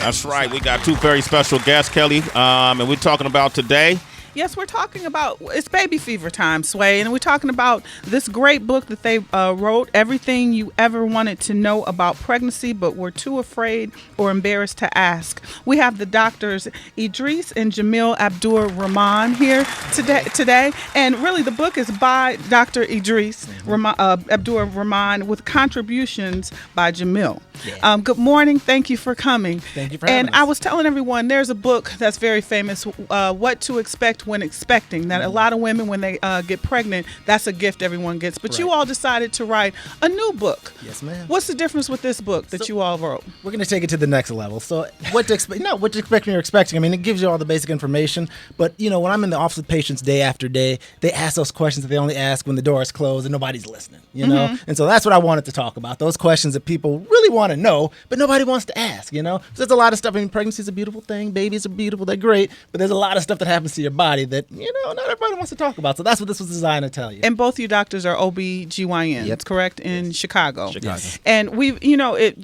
That's right. We got two very special guests, Kelly, and we're talking about today. Yes, we're talking about, it's baby fever time, Sway, and we're talking about this great book that they wrote, Everything You Ever Wanted to Know About Pregnancy But Were Too Afraid or Embarrassed to Ask. We have the doctors Idries and Jamil Abdur-Rahman here today, and really the book is by Dr. Idries Abdur-Rahman with contributions by Jamil. Yeah. Good morning. Thank you for coming. Thank you for having us. And I was telling everyone, there's a book that's very famous, What to Expect When Expecting, that a lot of women, when they get pregnant, that's a gift everyone gets. But you all decided to write a new book. Yes, ma'am. What's the difference with this book that you all wrote? We're going to take it to the next level. So what to expect, what to expect when you're expecting. I mean, it gives you all the basic information. But, when I'm in the office with patients day after day, they ask those questions that they only ask when the door is closed and nobody's listening, know? And so that's what I wanted to talk about, those questions that people really want to know, but nobody wants to ask, So there's a lot of stuff. I mean, pregnancy is a beautiful thing. Babies are beautiful. They're great. But there's a lot of stuff that happens to your body that, not everybody wants to talk about. So that's what this was designed to tell you. And both you doctors are OB-GYNs, correct, in Chicago. Yes. And we've,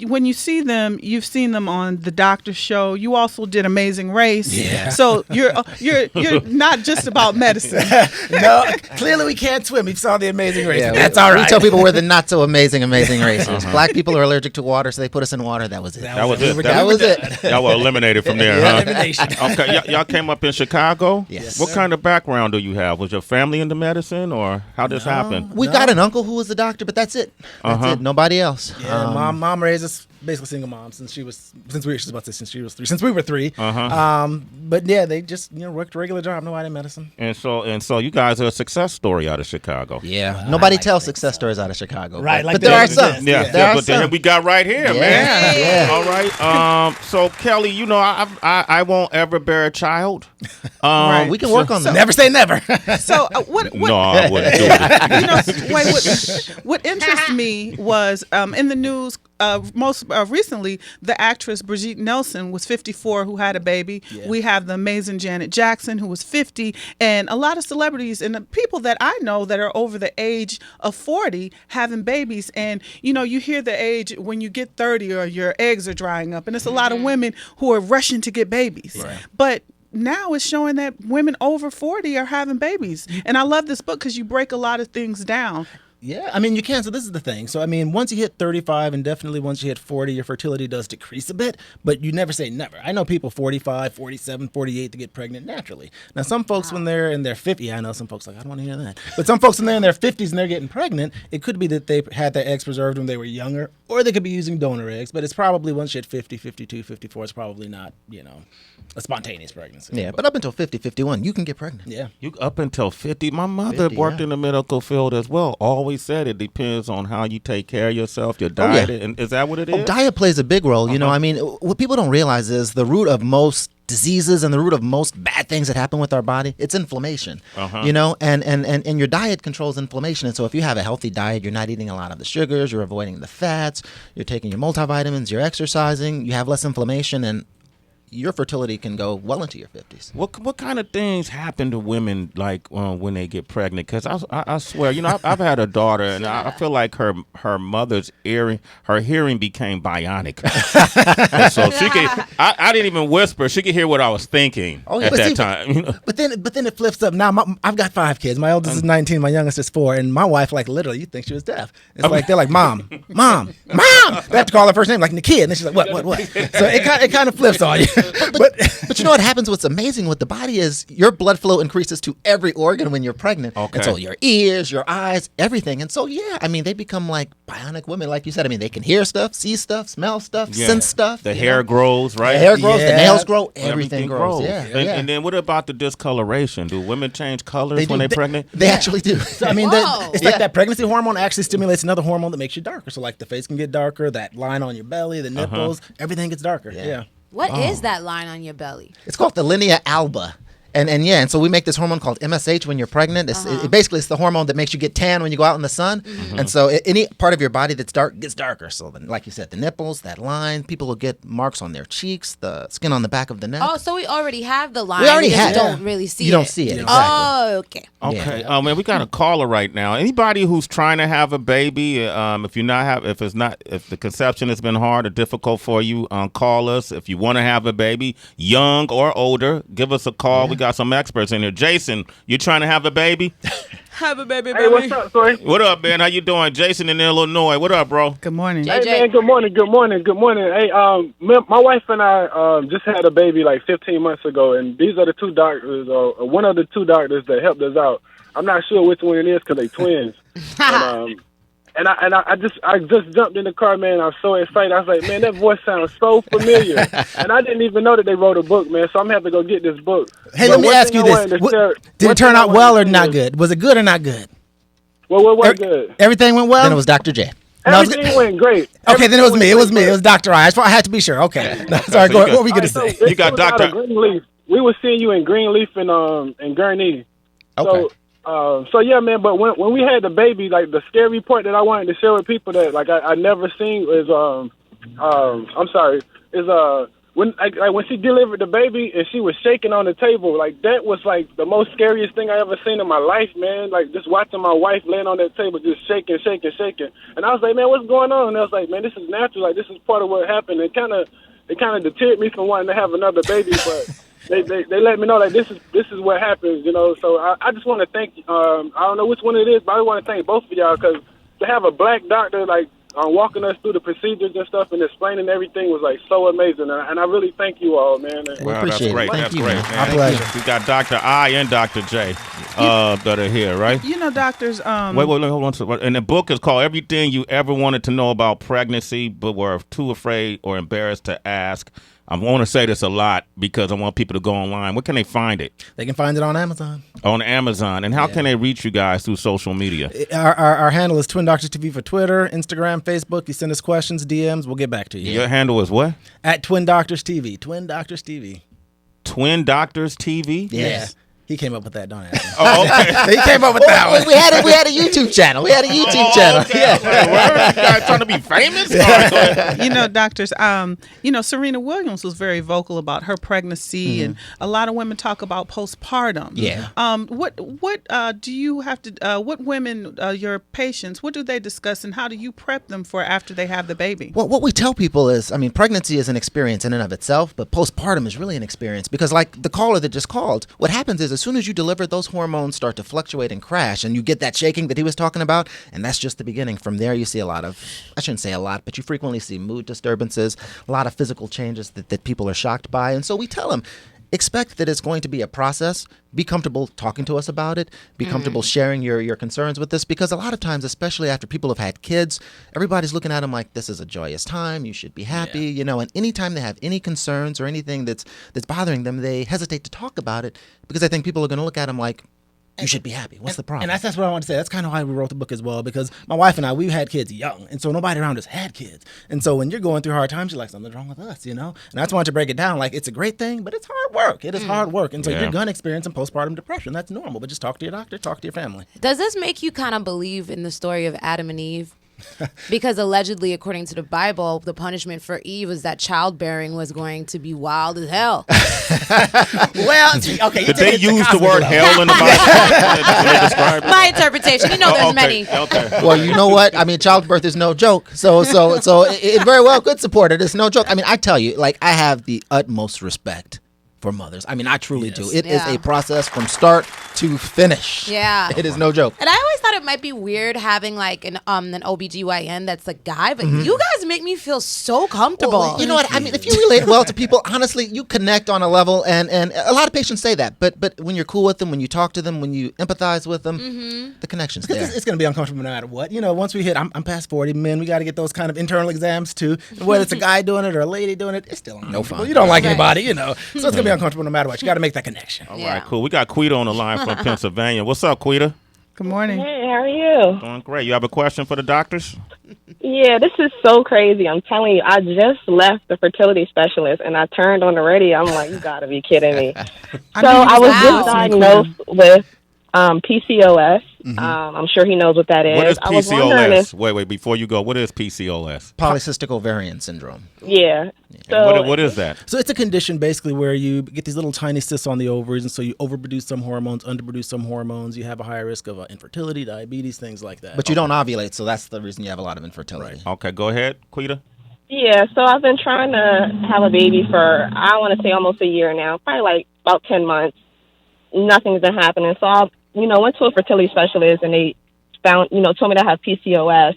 when you see them, you've seen them on the Doctor Show. You also did Amazing Race. Yeah. So you're not just about medicine. No, clearly we can't swim. We saw the Amazing Race. Yeah, That's all right. We tell people we're the not so amazing racers. Black people are allergic to water, so they put us in water. That was it. That was it. That was it. Y'all were eliminated from there, huh? Elimination. Okay, y'all came up in Chicago? Yes. What kind of background do you have? Was your family into medicine, or how this happened? We got an uncle who was a doctor, but that's it. That's it. Nobody else. Yeah, mom raised us basically single mom since we were 3, since we were 3. But yeah, they just worked a regular job, no in medicine. And so you guys are a success story out of Chicago. Yeah. Nobody tells success stories out of Chicago. Right, but there are some. But then we got right here, man. Yeah. All right. So Kelly, I won't ever bear a child. Right. We can work on that. Never say never. So what? No, I wouldn't do it. What interests me was in the news. Most recently, the actress Brigitte Nelson was 54, who had a baby. Yeah. We have the amazing Janet Jackson, who was 50, and a lot of celebrities and the people that I know that are over the age of 40 having babies. And you hear the age when you get 30 or your eggs are drying up, and it's a lot of women who are rushing to get babies. Right. But now it's showing that women over 40 are having babies. And I love this book because you break a lot of things down. Yeah, I mean, you can. So this is the thing. So, I mean, once you hit 35 and definitely once you hit 40, your fertility does decrease a bit, but you never say never. I know people 45, 47, 48 to get pregnant naturally. Now, some folks when they're in their 50s, I know some folks like, I don't want to hear that. But some folks when they're in their 50s and they're getting pregnant, it could be that they had their eggs preserved when they were younger, or they could be using donor eggs, but it's probably once you hit 50, 52, 54, it's probably not, a spontaneous pregnancy. Yeah, but up until 50, 51, you can get pregnant. Yeah. You up until 50. My mother worked in the medical field as well. Always said it depends on how you take care of yourself, your diet. And is that what it is? Diet plays a big role. I mean, what people don't realize is the root of most diseases and the root of most bad things that happen with our body, it's inflammation. And your diet controls inflammation. And so if you have a healthy diet, you're not eating a lot of the sugars, you're avoiding the fats, you're taking your multivitamins, you're exercising, you have less inflammation, and your fertility can go well into your 50s. What kind of things happen to women like when they get pregnant? Because I swear, I've had a daughter, and I feel like her mother's hearing became bionic. And so she could. I didn't even whisper. She could hear what I was thinking at that time. But then it flips up. Now I've got 5 kids. My oldest is 19. My youngest is 4. And my wife, literally, you think she was deaf. It's like they're like, Mom. They have to call her first name, like the kid, and then she's like, what? So it kind of flips on you. But you know what happens? What's amazing with the body is your blood flow increases to every organ when you're pregnant. Okay. And so your ears, your eyes, everything. And so, they become like bionic women, like you said. I mean, they can hear stuff, see stuff, smell stuff, sense stuff. The hair grows, right? The hair grows, the nails grow, everything grows. Yeah. And then what about the discoloration? Do women change colors when they're pregnant? They actually do. So, I mean, it's like that pregnancy hormone actually stimulates another hormone that makes you darker. So, like, the face can get darker, that line on your belly, the nipples, everything gets darker. Yeah. What is that line on your belly? It's called the linea alba. And so we make this hormone called MSH when you're pregnant. Basically, it's the hormone that makes you get tan when you go out in the sun. And so any part of your body that's dark gets darker. So then, like you said, the nipples, that line, people will get marks on their cheeks, the skin on the back of the neck. Oh, so we already have the line. We already have it. You don't really see it. You don't see it, exactly. Oh, okay. Okay. Man, we got a caller right now. Anybody who's trying to have a baby, if the conception has been hard or difficult for you, call us. If you want to have a baby, young or older, give us a call. We got some experts in here. Jason, you trying to have a baby? Have a baby, Hey, what's up, Soy? What up, man? How you doing? Jason in Illinois. What up, bro? Good morning. JJ. Hey, man, good morning. Hey, my wife and I just had a baby like 15 months ago, and these are the two doctors, one of the two doctors that helped us out. I'm not sure which one it is because they twins. And I just jumped in the car, man. I was so excited. I was like, man, that voice sounds so familiar. And I didn't even know that they wrote a book, man. So I'm having to go get this book. Hey, But let me one ask thing you I this. wanted to share- Did one it turn thing I out wanted well to or share not is- good? Was it good or not good? What was good? Everything went well? Then it was Dr. J. No, I was Everything went great. Okay, then it was me. It was me. Everything It was Dr. I. I had to be sure. Okay. No, sorry, So go you ahead. got- What were we going to All right, say? You got it was out Dr. of Greenleaf. We were seeing you in Greenleaf and Gurnee. Okay. So yeah, man. But when we had the baby, like the scary part that I wanted to share with people that like I never seen is when she delivered the baby and she was shaking on the table. Like that was like the most scariest thing I ever seen in my life, man. Like just watching my wife laying on that table, just shaking. And I was like, man, what's going on? And I was like, man, this is natural. Like this is part of what happened. It kind of deterred me from wanting to have another baby, but. They let me know like this is what happens, you know. So I just want to thank I don't know which one it is, but I want to thank both of y'all because to have a black doctor like walking us through the procedures and stuff and explaining everything was like so amazing, and I really thank you all, man. Wow, appreciate that's great. it. Thank That's you, great, man. man. Our pleasure. We got Dr. I and Dr. J that are here, right? You know, doctors. Wait, hold on. And the book is called Everything You Ever Wanted to Know About Pregnancy, but Were Too Afraid or Embarrassed to Ask. I want to say this a lot because I want people to go online. Where can they find it? They can find it on Amazon. On Amazon. And how can they reach you guys through social media? Our handle is Twin Doctors TV for Twitter, Instagram, Facebook. You send us questions, DMs, we'll get back to you. Your handle is what? At Twin Doctors TV. Twin Doctors TV. Twin Doctors TV? Yeah. He came up with that, don't ask him. Oh, okay. He came up with that one. We had a YouTube channel. Okay. Where you guys trying to be famous? All right, go ahead. You know, doctors, Serena Williams was very vocal about her pregnancy, and a lot of women talk about postpartum. Yeah. What do you have to? What women, your patients, what do they discuss, and how do you prep them for after they have the baby? Well, what we tell people is, I mean, pregnancy is an experience in and of itself, but postpartum is really an experience because, like the caller that just called, what happens is as soon as you deliver, those hormones start to fluctuate and crash, and you get that shaking that he was talking about, and that's just the beginning. From there, you see a lot of, I shouldn't say a lot, but you frequently see mood disturbances, a lot of physical changes that people are shocked by, and so we tell them, expect that it's going to be a process. Be comfortable talking to us about it. Be comfortable sharing your concerns with us because a lot of times, especially after people have had kids, everybody's looking at them like this is a joyous time. You should be happy, you know. And anytime they have any concerns or anything that's bothering them, they hesitate to talk about it because I think people are going to look at them like, you should be happy. What's the problem? And that's what I want to say. That's kind of why we wrote the book as well, because my wife and I, we had kids young, and so nobody around us had kids. And so when you're going through hard times, you're like, something's wrong with us, you know? And that's why I want to break it down. Like, it's a great thing, but it's hard work. It is hard work. And so you're going to experience some postpartum depression. That's normal, but just talk to your doctor, talk to your family. Does this make you kind of believe in the story of Adam and Eve? Because allegedly, according to the Bible, the punishment for Eve was that childbearing was going to be wild as hell. Well, okay. Did they use the word hell in the Bible when they described it? My interpretation. You know, there's okay, many. Okay. Well, you know what? I mean, childbirth is no joke. So it very well could support it. It's no joke. I mean, I tell you, like, I have the utmost respect for mothers. I mean, I truly do. It is a process from start to finish. Yeah. It is no joke. And I always thought it might be weird having like an OBGYN that's a guy, but you guys make me feel so comfortable. Well, you know what? I mean, if you relate well to people, honestly, you connect on a level, and a lot of patients say that. But when you're cool with them, when you talk to them, when you empathize with them, the connection's there. It's going to be uncomfortable no matter what. You know, once we hit, I'm past 40, men, we got to get those kind of internal exams too. And whether it's a guy doing it or a lady doing it, it's still uncomfortable. fun. You don't like anybody, you know. So it's going to be uncomfortable no matter what. You got to make that connection. All right, cool. We got Quita on the line from Pennsylvania. What's up, Quita? Good morning. Hey, how are you? Doing great. You have a question for the doctors? Yeah, this is so crazy. I'm telling you, I just left the fertility specialist and I turned on the radio. I'm like, you gotta be kidding me. So I was just diagnosed with PCOS. I'm sure he knows what that is. What is I was wondering PCOS? Wait, before you go, what is PCOS? Polycystic ovarian syndrome. Yeah. So What is that? So it's a condition basically where you get these little tiny cysts on the ovaries, and so you overproduce some hormones, underproduce some hormones. You have a higher risk of infertility, diabetes, things like that. But you don't ovulate, so that's the reason you have a lot of infertility. Okay, go ahead, Quita. Yeah, so I've been trying to have a baby for, I want to say almost a year now, probably like about 10 months. Nothing's been happening. So I, went to a fertility specialist and they found, told me that I have PCOS.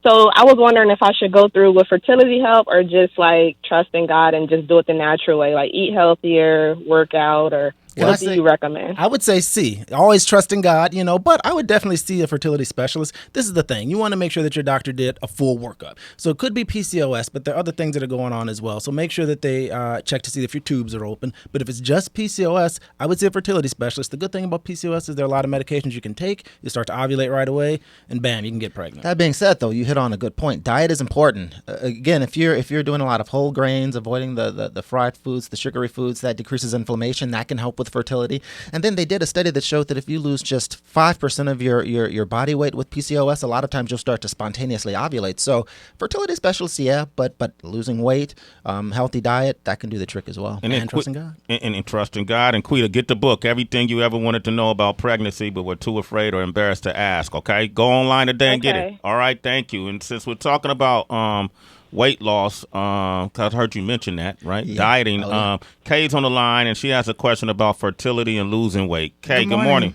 So I was wondering if I should go through with fertility help or just like trust in God and just do it the natural way, like eat healthier, work out, or what do you recommend? I would say C. Always trust in God, but I would definitely see a fertility specialist. This is the thing. You want to make sure that your doctor did a full workup. So it could be PCOS, but there are other things that are going on as well. So make sure that they check to see if your tubes are open. But if it's just PCOS, I would see a fertility specialist. The good thing about PCOS is there are a lot of medications you can take. You start to ovulate right away, and bam, you can get pregnant. That being said, though, you hit on a good point. Diet is important. Again, if you're doing a lot of whole grains, avoiding the fried foods, the sugary foods, that decreases inflammation. That can help with fertility. And then they did a study that showed that if you lose just 5% of your body weight with PCOS, a lot of times you'll start to spontaneously ovulate. So fertility specialists, yeah, but losing weight, healthy diet, that can do the trick as well. And trusting God. And trusting God. And Quita, get the book, Everything You Ever Wanted to Know About Pregnancy, but were too afraid or embarrassed to ask, okay? Go online today and get it. All right, thank you. And since we're talking about weight loss, because I heard you mention that, right? Yeah. Dieting. Oh, yeah. Kay's on the line, and she has a question about fertility and losing weight. Kay, good morning.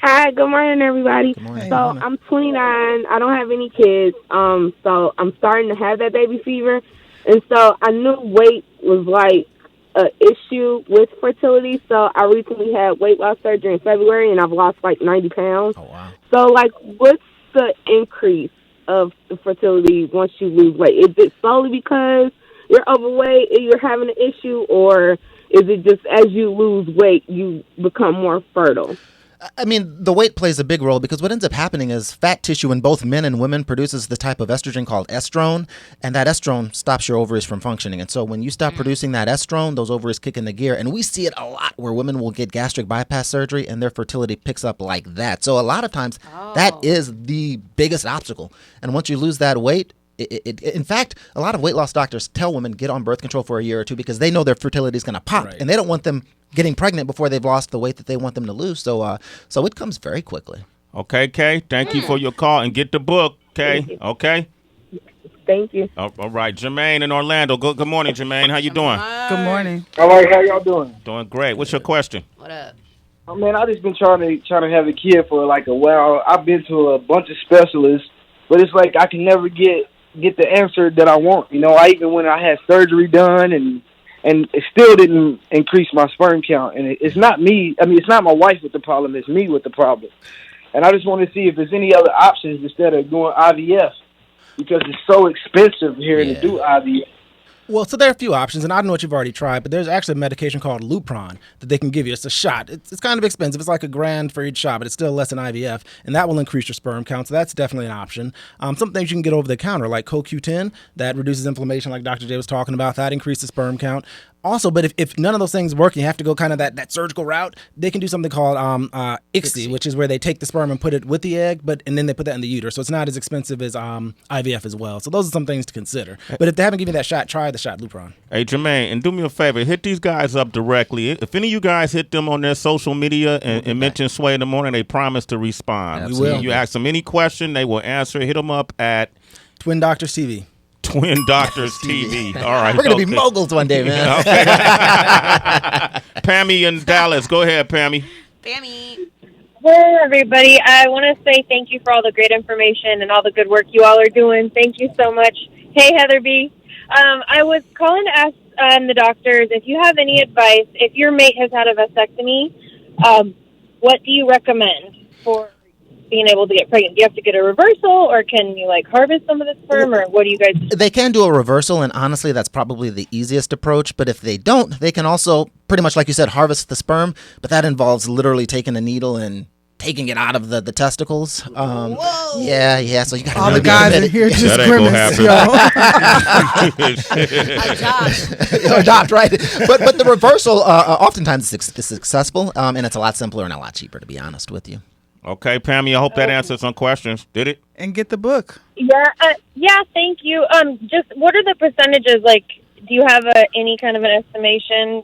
Hi, good morning, everybody. Good morning. So I'm 29. I don't have any kids. So I'm starting to have that baby fever. And so I knew weight was like an issue with fertility. So I recently had weight loss surgery in February, and I've lost like 90 pounds. Oh, wow. So, like, what's the increase of the fertility once you lose weight? Is it solely because you're overweight and you're having an issue, or is it just as you lose weight, you become more fertile? I mean, the weight plays a big role because what ends up happening is fat tissue in both men and women produces the type of estrogen called estrone, and that estrone stops your ovaries from functioning. And so when you stop producing that estrone, those ovaries kick into gear. And we see it a lot where women will get gastric bypass surgery and their fertility picks up like that. So a lot of times that is the biggest obstacle. And once you lose that weight, in fact, a lot of weight loss doctors tell women get on birth control for a year or two because they know their fertility is going to pop, and they don't want them getting pregnant before they've lost the weight that they want them to lose. So it comes very quickly. Okay, Kay, thank you for your call, and get the book, Kay. Okay. Thank you. All right, Jermaine in Orlando. Good morning, Jermaine. How you doing? Good morning. All right, how y'all doing? Doing great. What's your question? What up? Oh man, I just been trying to have a kid for like a while. I've been to a bunch of specialists, but it's like I can never get the answer that I want. I even when I had surgery done and it still didn't increase my sperm count. And it's not me. I mean, it's not my wife with the problem. It's me with the problem. And I just want to see if there's any other options instead of doing IVF because it's so expensive here to do IVF. Well, so there are a few options, and I don't know what you've already tried, but there's actually a medication called Lupron that they can give you. It's a shot. It's kind of expensive. It's like $1,000 for each shot, but it's still less than IVF, and that will increase your sperm count, so that's definitely an option. Some things you can get over the counter, like CoQ10, that reduces inflammation, like Dr. J was talking about. That increases sperm count. Also, but if none of those things work, you have to go kind of that surgical route, they can do something called ICSI, which is where they take the sperm and put it with the egg, and then they put that in the uterus. So it's not as expensive as IVF as well. So those are some things to consider. But if they haven't given you that shot, try the shot Lupron. Hey, Jermaine, and do me a favor. Hit these guys up directly. If any of you guys hit them on their social media and mention Sway in the Morning, they promise to respond. We will. You ask them any question, they will answer. Hit them up at Twin Doctors TV. Twin Doctors TV. All right. We're going to be moguls one day, man. Pammy in Dallas. Go ahead, Pammy. Pammy. Hey, everybody. I want to say thank you for all the great information and all the good work you all are doing. Thank you so much. Hey, Heather B. I was calling to ask the doctors if you have any advice. If your mate has had a vasectomy, what do you recommend for being able to get pregnant? Do you have to get a reversal, or can you harvest some of the sperm, or what do you guys do? They can do a reversal, and honestly, that's probably the easiest approach. But if they don't, they can also, pretty much like you said, harvest the sperm. But that involves literally taking a needle and taking it out of the testicles. Yeah. So you got All the guys in here just That ain't gonna grimace, yo. adopt, right? But the reversal oftentimes is successful, and it's a lot simpler and a lot cheaper, to be honest with you. Okay, Pammy, I hope that answers some questions. Did it? And get the book. Yeah, thank you. Just what are the percentages? Like, do you have any kind of an estimation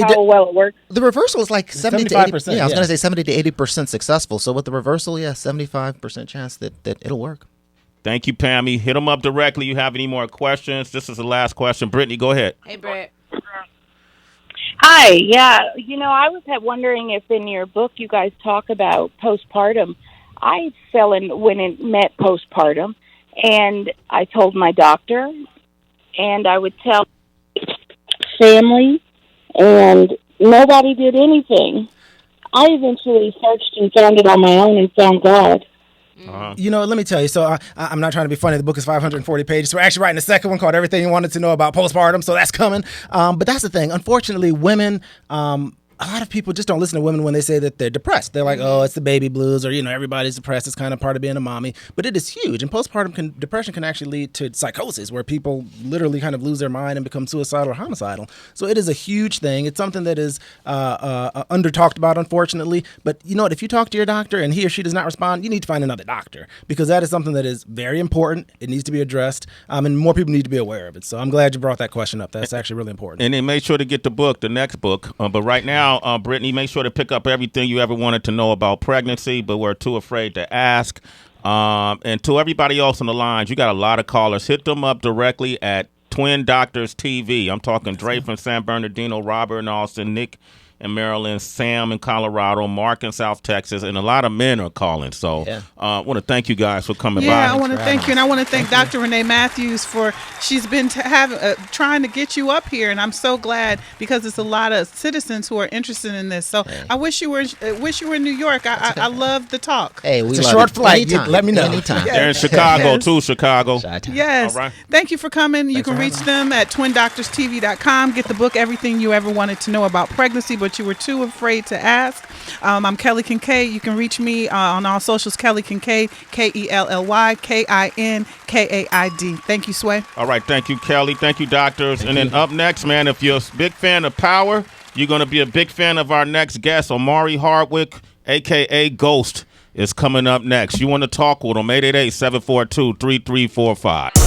how well it works? The reversal is like 70 to 80%. Yeah, I was going to say 70 to 80% successful. So with the reversal, 75% chance that it'll work. Thank you, Pammy. Hit them up directly. You have any more questions? This is the last question. Brittany, go ahead. Hey, Britt. Hi, yeah. I was wondering if in your book you guys talk about postpartum. I went and met postpartum, and I told my doctor, and I would tell family, and nobody did anything. I eventually searched and found it on my own and found God. Let me tell you. So I'm not trying to be funny. The book is 540 pages. So we're actually writing a second one called Everything You Wanted to Know About Postpartum. So that's coming. But that's the thing. Unfortunately, women, a lot of people just don't listen to women when they say that they're depressed. They're like, oh, it's the baby blues, or, everybody's depressed. It's kind of part of being a mommy. But it is huge. And postpartum depression can actually lead to psychosis, where people literally kind of lose their mind and become suicidal or homicidal. So it is a huge thing. It's something that is under talked about, unfortunately. But you know what? If you talk to your doctor and he or she does not respond, you need to find another doctor, because that is something that is very important. It needs to be addressed, and more people need to be aware of it. So I'm glad you brought that question up. That's actually really important. And then make sure to get the next book. But right now, Brittany, make sure to pick up everything you ever wanted to know about pregnancy, but we're too afraid to ask. And to everybody else on the lines, you got a lot of callers. Hit them up directly at Twin Doctors TV. I'm talking Dre from San Bernardino, Robert in Austin, Nick in Maryland, Sam in Colorado, Mark in South Texas, and a lot of men are calling. So I want to thank you guys for coming by. Yeah, I want to thank you, and I want to thank Dr. Renee Matthews she's been trying to get you up here, and I'm so glad, because it's a lot of citizens who are interested in this. So I wish you were in New York. I love the talk. Hey, it's a short flight. Let me know. Anytime. They're in Chicago too. Chicago. Yes. All right. Thank you for coming. You can reach them at twindoctorstv.com. Get the book, Everything You Ever Wanted to Know About Pregnancy, but you were too afraid to ask. I'm Kelly Kinkaid. You can reach me on all socials, Kelly Kinkaid, KELLYKINKAID. Thank you, Sway. All right, thank you, Kelly. Thank you, doctors. And then up next, man, if you're a big fan of Power, you're going to be a big fan of our next guest, Omari Hardwick, a.k.a. Ghost, is coming up next. You want to talk with him, 888-742-3345.